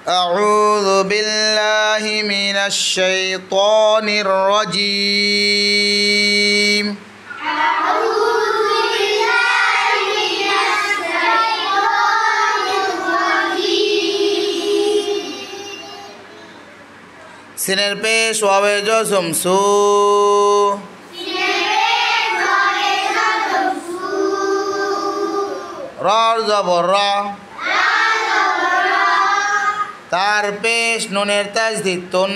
أعوذ بالله من الشيطان الرجيم সিনের পেশ ওয়াবে জজম সু রর জবর র তার পেশ নুনের তাজদিদ তুন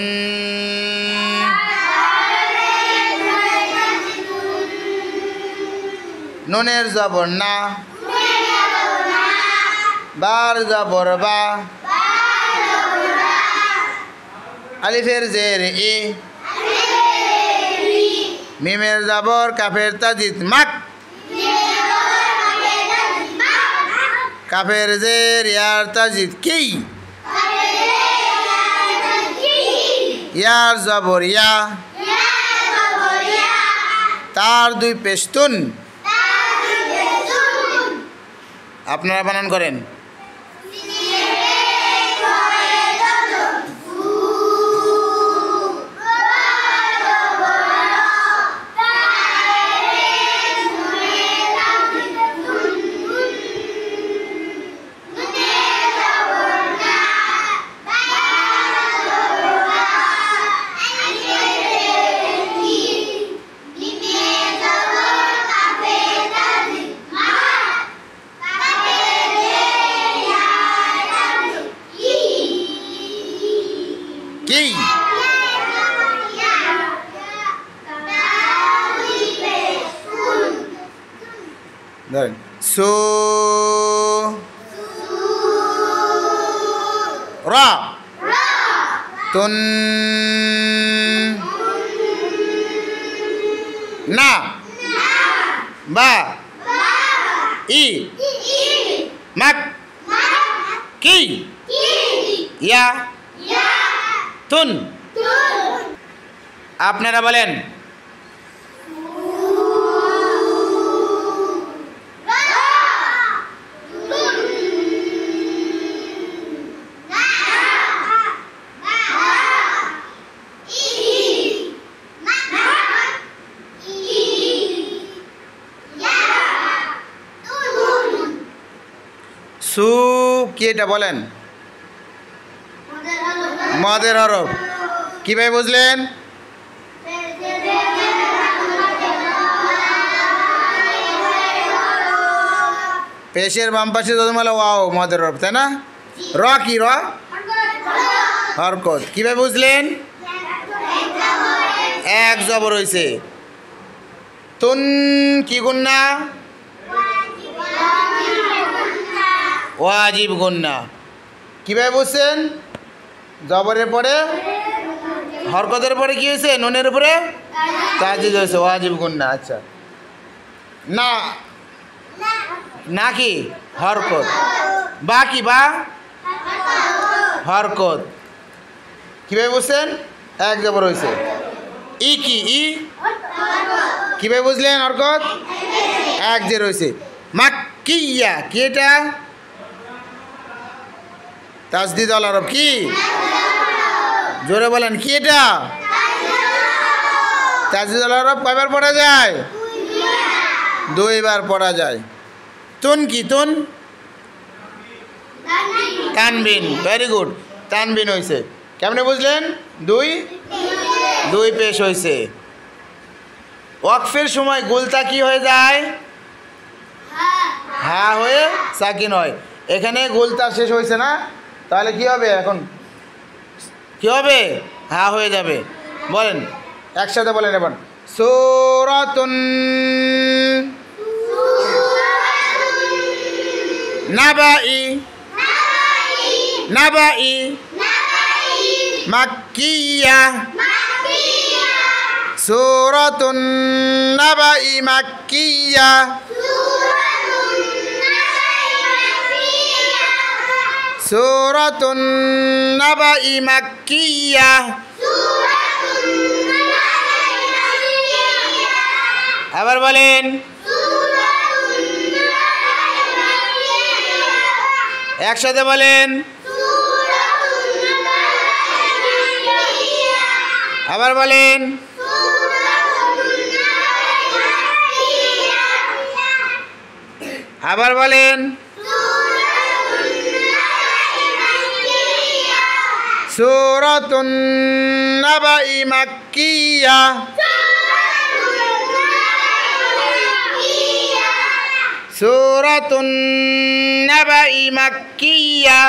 নুনের জবর না বার জবর বা আলিফের জের ই মিমের জবর কাফের তাজদিদ মাক কাফের জের ইয়ার তাজদিদ কি ইয়ার জবর ইয়া তার দুই পেশতুন আপনারা বানান করেন কি ধরেন সু রা তুন না বা ই মাক কি ইয়া তুন আপনারা বলেন সু কি এটা বলেন মদের হরফ কিভাবে বুঝলেন পেশের বাম পাশে জজমালা ওয়াও মদের হরফ তাই না র কি র হরকত কিভাবে বুঝলেন এক জবর হইছে তুন কি গুন্না ওয়াজিব গুন্না কিভাবে বুঝছেন জবরের পরে হরকতের পরে কি হয়েছে নুনের উপরে তাজদিদ হয়েছে ওয়াজিব গুন্না আচ্ছা না না কি হরকত বা কি বা হরকত কিভাবে বুঝছেন এক জবর হয়েছে ই কি ই কিভাবে বুঝলেন হরকত এক জের হয়েছে মাক্কিয়া কি এটা তাজদিদ আল আরব কি জোরে বলেন কি এটা তাজদিদ আল আরব কয়বার পড়া যায় দুইবার পড়া যায় তুন কি তুন তানবিন ভেরি গুড তানবিন হয়েছে কেমনে বুঝলেন দুই পেশ হয়েছে ওয়াকফের সময় গুলতা কি হয়ে যায় হা হয়ে সাকিন হয় এখানে গুলতা শেষ হয়েছে না তাহলে কি হবে এখন কি হবে হা হয়ে যাবে বলেন একসাথে বলেন এবার সূরাতুন নাবাই নাবাই মাক্কিয়া সূরাতুন নাবাই মাক্কিয়া সূরাতুন নাবাই মাক্কিয়া আবার বলেন একসাথে বলেন আবার বলেন। আবার বলেন। সূরাতুন নাবাই মাক্কিয়া। সূরাতুন নাবাই মাক্কিয়া।